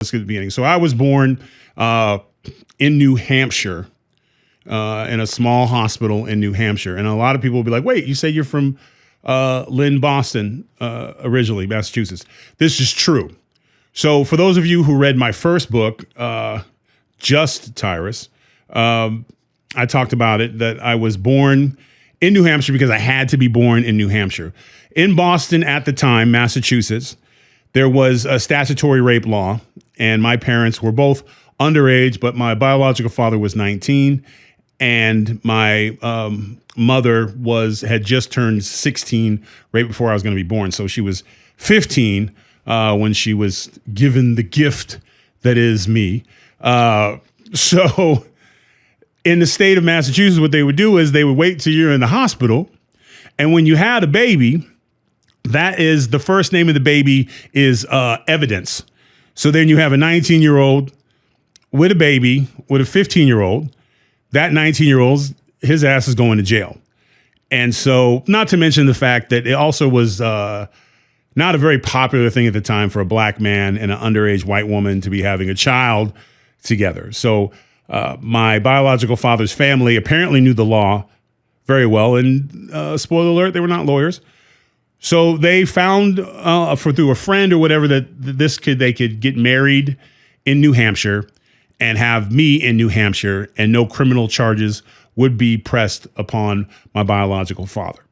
Let's get to the beginning. So I was born in New Hampshire, in a small hospital in New Hampshire. And a lot of people will be like, wait, you say you're from Lynn, Boston, originally, Massachusetts. This is true. So for those of you who read my first book, Just Tyrus, I talked about it, that I was born in New Hampshire because I had to be born in New Hampshire. In Boston at the time, Massachusetts, there was a statutory rape law, and my parents were both underage, but my biological father was 19, and my mother had just turned 16 right before I was going to be born. So she was 15 when she was given the gift that is me. So in the state of Massachusetts, what they would do is they would wait till you're in the hospital, and when you had a baby, that is the first name of the baby is evidence. So then you have a 19-year-old with a baby with a 15-year-old. That 19-year-old, his ass is going to jail. And so, not to mention the fact that it also was not a very popular thing at the time for a black man and an underage white woman to be having a child together. So my biological father's family apparently knew the law very well. And spoiler alert, they were not lawyers. So they found through a friend or whatever that they could get married in New Hampshire and have me in New Hampshire, and no criminal charges would be pressed upon my biological father,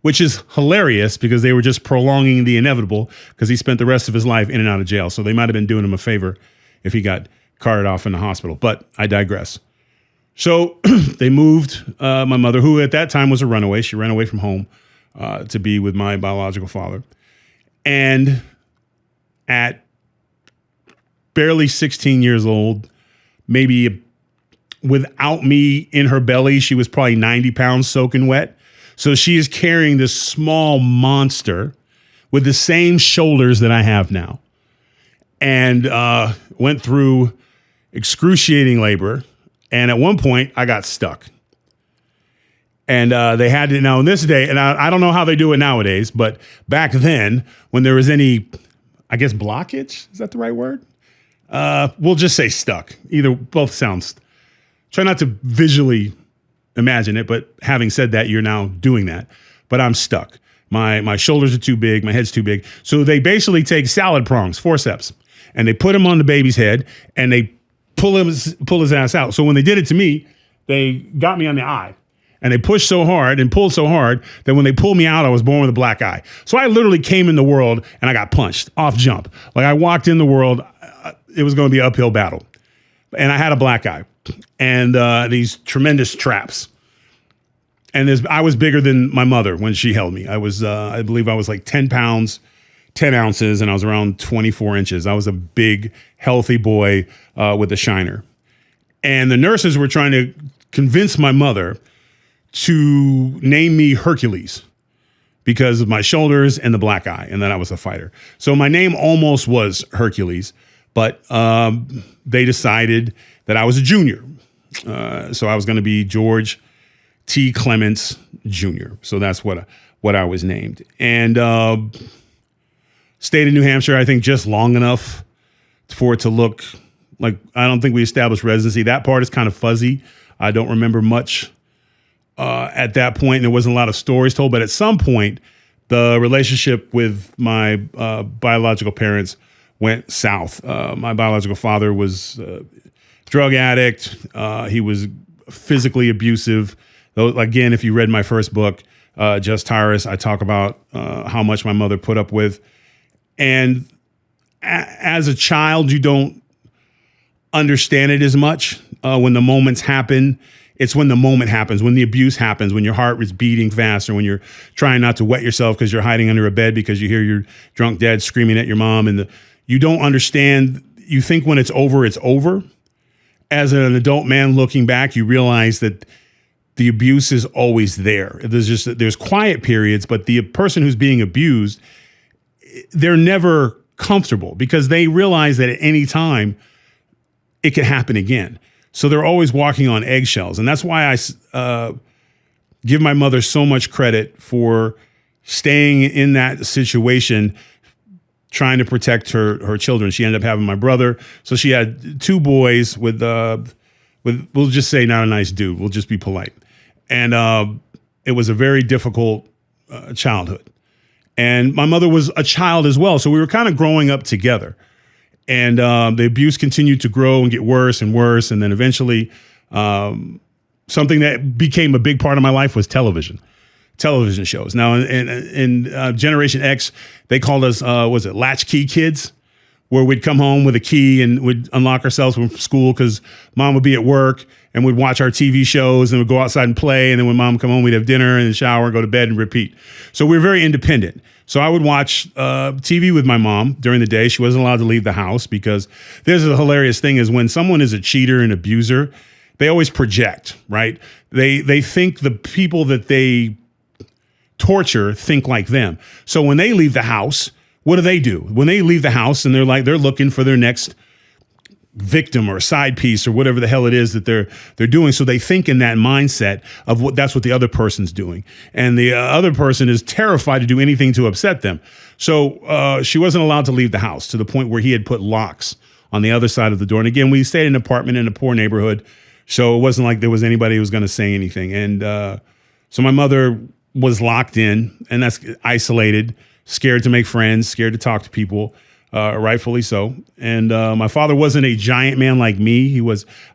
which is hilarious because they were just prolonging the inevitable because he spent the rest of his life in and out of jail. So they might have been doing him a favor if he got carted off in the hospital, but I digress. So they moved my mother, who at that time was a runaway. She ran away from home to be with my biological father. And at barely 16 years old, maybe without me in her belly, she was probably 90 pounds soaking wet. So she is carrying this small monster with the same shoulders that I have now, and went through excruciating labor. And at one point I got stuck. And they had to, now in this day, and I don't know how they do it nowadays, but back then when there was any, I guess, blockage, is that the right word? We'll just say stuck. Both sounds, try not to visually imagine it, but having said that, you're now doing that. But I'm stuck. My shoulders are too big, my head's too big. So they basically take salad prongs, forceps, and they put them on the baby's head and they pull his ass out. So when they did it to me, they got me on the eye. And they pushed so hard and pulled so hard that when they pulled me out, I was born with a black eye. So I literally came in the world and I got punched off jump. Like I walked in the world, it was going to be an uphill battle. And I had a black eye and these tremendous traps. And I was bigger than my mother when she held me. I believe I was like 10 pounds, 10 ounces, and I was around 24 inches. I was a big, healthy boy with a shiner. And the nurses were trying to convince my mother to name me Hercules because of my shoulders and the black eye, and that I was a fighter. So my name almost was Hercules, but they decided that I was a junior. So I was going to be George T. Clements Jr. So that's what I was named. And stayed in New Hampshire, I think, just long enough for it to look like, I don't think we established residency. That part is kind of fuzzy. I don't remember much at that point, and there wasn't a lot of stories told, but at some point, the relationship with my biological parents went south. My biological father was a drug addict. He was physically abusive. Again, if you read my first book, Just Tyrus, I talk about how much my mother put up with. And as a child, you don't understand it as much when the moments happen. It's when the moment happens, when the abuse happens, when your heart is beating fast, or when you're trying not to wet yourself because you're hiding under a bed because you hear your drunk dad screaming at your mom, and you don't understand. You think when it's over, it's over. As an adult man looking back, you realize that the abuse is always there. There's quiet periods, but the person who's being abused, they're never comfortable because they realize that at any time it can happen again. So they're always walking on eggshells. And that's why I give my mother so much credit for staying in that situation trying to protect her children. She ended up having my brother. So she had two boys with we'll just say not a nice dude. We'll just be polite. And it was a very difficult childhood. And my mother was a child as well. So we were kind of growing up together. And the abuse continued to grow and get worse and worse. And then eventually something that became a big part of my life was television shows. Now, in Generation X, they called us, was it latchkey kids? Where we'd come home with a key and we'd unlock ourselves from school because mom would be at work, and we'd watch our TV shows and we'd go outside and play. And then when mom would come home, we'd have dinner and shower, go to bed and repeat. So we were very independent. So I would watch TV with my mom during the day. She wasn't allowed to leave the house because there's a hilarious thing is when someone is a cheater and abuser, they always project, right? They think the people that they torture think like them. So when they leave the house, what do? When they leave the house and they're looking for their next victim or side piece or whatever the hell it is that they're doing. So they think in that mindset of that's what the other person's doing. And the other person is terrified to do anything to upset them. So she wasn't allowed to leave the house to the point where he had put locks on the other side of the door. And again, we stayed in an apartment in a poor neighborhood. So it wasn't like there was anybody who was going to say anything. And so my mother was locked in, and that's isolated, scared to make friends, scared to talk to people, rightfully so. And my father wasn't a giant man like me.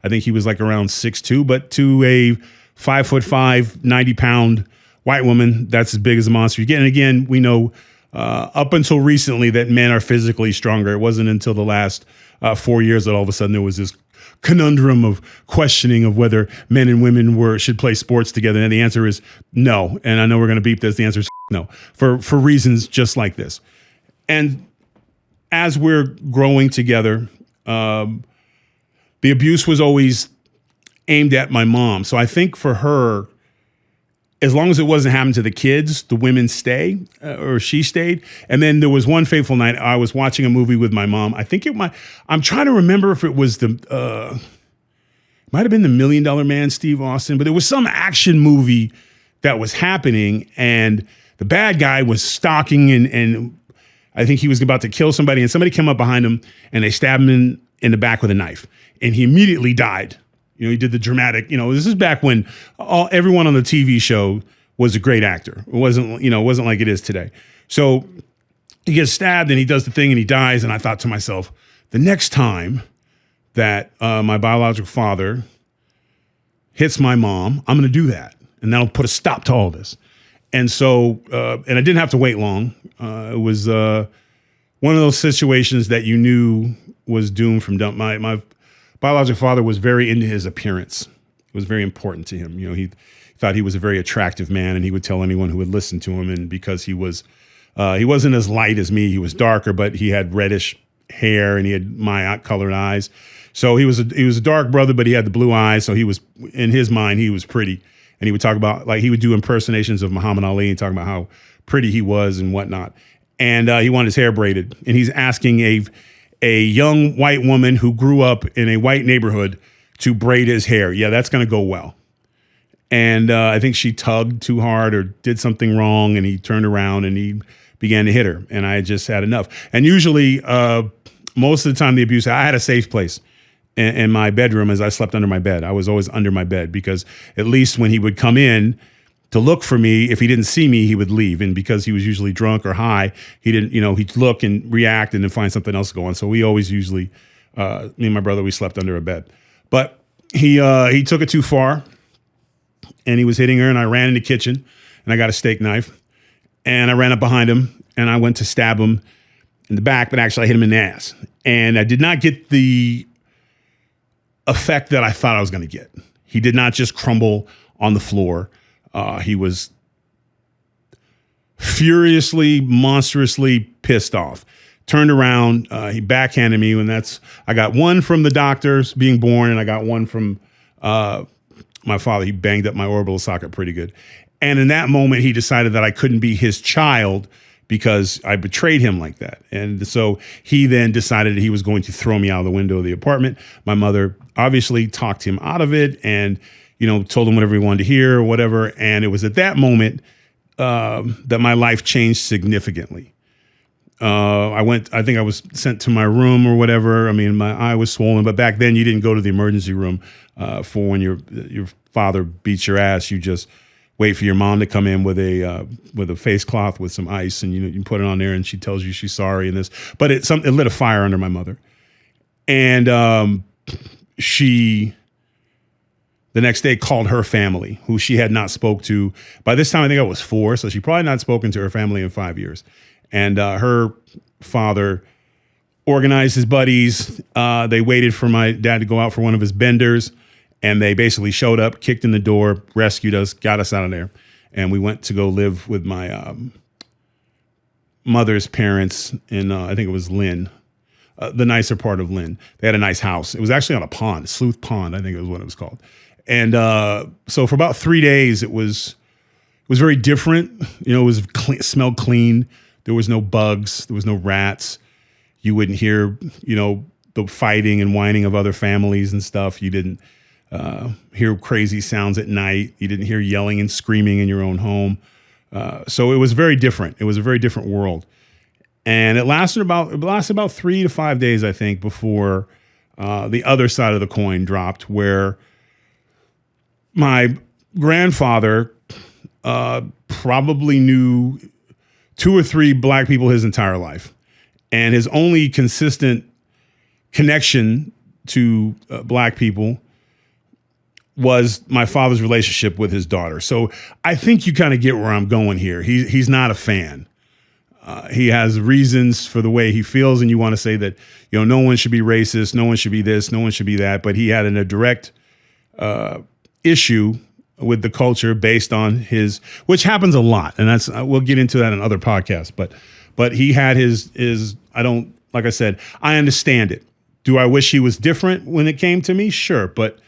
I think he was like around 6'2", but to a 5'5", 90-pound white woman, that's as big as a monster you get. And again, we know up until recently that men are physically stronger. It wasn't until the last 4 years that all of a sudden there was this conundrum of questioning of whether men and women should play sports together. And the answer is no. And I know we're going to beep this. The answer is no, for reasons just like this. And as we're growing together, the abuse was always aimed at my mom. So I think for her, as long as it wasn't happening to the kids, the women stay, or she stayed. And then there was one fateful night I was watching a movie with my mom. I think I'm trying to remember if it was might have been The $1 Million Man, Steve Austin, but there was some action movie that was happening, and the bad guy was stalking, and I think he was about to kill somebody, and somebody came up behind him and they stabbed him in the back with a knife, and he immediately died. You know, he did the dramatic, this is back when everyone on the TV show was a great actor. It wasn't like it is today. So he gets stabbed and he does the thing and he dies. And I thought to myself, the next time that my biological father hits my mom, I'm going to do that. And that'll put a stop to all this. And so, and I didn't have to wait long. It was one of those situations that you knew was doomed from dump. My biological father was very into his appearance. It was very important to him. He thought he was a very attractive man, and he would tell anyone who would listen to him. And because he wasn't as light as me, he was darker, but he had reddish hair and he had my colored eyes. So he was a dark brother, but he had the blue eyes. So he was, in his mind, he was pretty. And he would talk about, like, he would do impersonations of Muhammad Ali and talk about how pretty he was and whatnot. And he wanted his hair braided. And he's asking a young white woman who grew up in a white neighborhood to braid his hair. Yeah, that's going to go well. And I think she tugged too hard or did something wrong, and he turned around and he began to hit her. And I just had enough. And usually, most of the time, the abuse, I had a safe place in my bedroom as I slept under my bed. I was always under my bed because at least when he would come in to look for me, if he didn't see me, he would leave. And because he was usually drunk or high, he didn't, he'd look and react and then find something else to go on. So we always usually, me and my brother, we slept under a bed. But he took it too far, and he was hitting her, and I ran in the kitchen and I got a steak knife and I ran up behind him and I went to stab him in the back, but actually I hit him in the ass. And I did not get the effect that I thought I was going to get. He did not just crumble on the floor. He was furiously, monstrously pissed off. Turned around, he backhanded me, and I got one from the doctors being born, and I got one from my father. He banged up my orbital socket pretty good. And in that moment, he decided that I couldn't be his child because I betrayed him like that. And so he then decided he was going to throw me out of the window of the apartment. My mother obviously talked him out of it and, told him whatever he wanted to hear or whatever. And it was at that moment that my life changed significantly. I think I was sent to my room or whatever. I mean, my eye was swollen, but back then you didn't go to the emergency room for when your father beats your ass. You just wait for your mom to come in with a face cloth with some ice, and you put it on there, and she tells you she's sorry and this. But it lit a fire under my mother, and she the next day called her family, who she had not spoke to. By this time, I think I was 4, so she probably not spoken to her family in 5 years. And her father organized his buddies. They waited for my dad to go out for one of his benders, and they basically showed up, kicked in the door, rescued us, got us out of there. And we went to go live with my mother's parents in, I think it was Lynn, the nicer part of Lynn. They had a nice house. It was actually on a pond, Sleuth Pond, I think it was what it was called. And so for about 3 days, it was very different. It was smelled clean. There was no bugs. There was no rats. You wouldn't hear, the fighting and whining of other families and stuff. You didn't hear crazy sounds at night. You didn't hear yelling and screaming in your own home. So it was very different. It was a very different world. And it lasted about 3 to 5 days, I think, before the other side of the coin dropped, where my grandfather probably knew 2 or 3 black people his entire life. And his only consistent connection to black people was my father's relationship with his daughter. So I think you kind of get where I'm going here. He's not a fan. He has reasons for the way he feels, and you want to say that, no one should be racist, no one should be this, no one should be that. But he had a direct issue with the culture based on which happens a lot, and we'll get into that in other podcasts. But he had his. Like I said, I understand it. Do I wish he was different when it came to me? Sure, but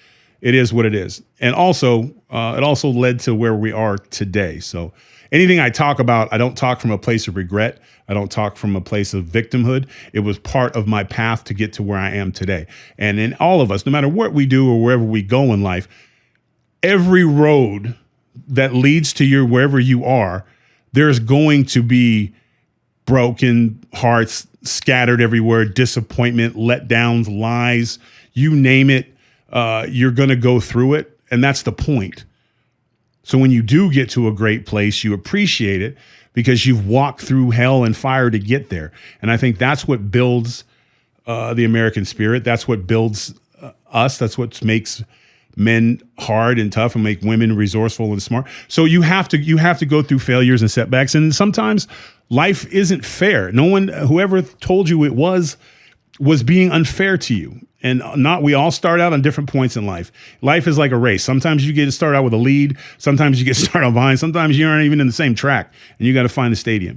it is what it is. And also, it also led to where we are today. So anything I talk about, I don't talk from a place of regret. I don't talk from a place of victimhood. It was part of my path to get to where I am today. And in all of us, no matter what we do or wherever we go in life, every road that leads to wherever you are, there's going to be broken hearts scattered everywhere, disappointment, letdowns, lies, you name it. You're going to go through it. And that's the point. So when you do get to a great place, you appreciate it because you've walked through hell and fire to get there. And I think that's what builds the American spirit. That's what builds us. That's what makes men hard and tough and make women resourceful and smart. So you have to go through failures and setbacks. And sometimes life isn't fair. No one, whoever told you it was being unfair to you. And we all start out on different points in life. Life is like a race. Sometimes you get to start out with a lead. Sometimes you get started on behind. Sometimes you aren't even in the same track and you got to find the stadium.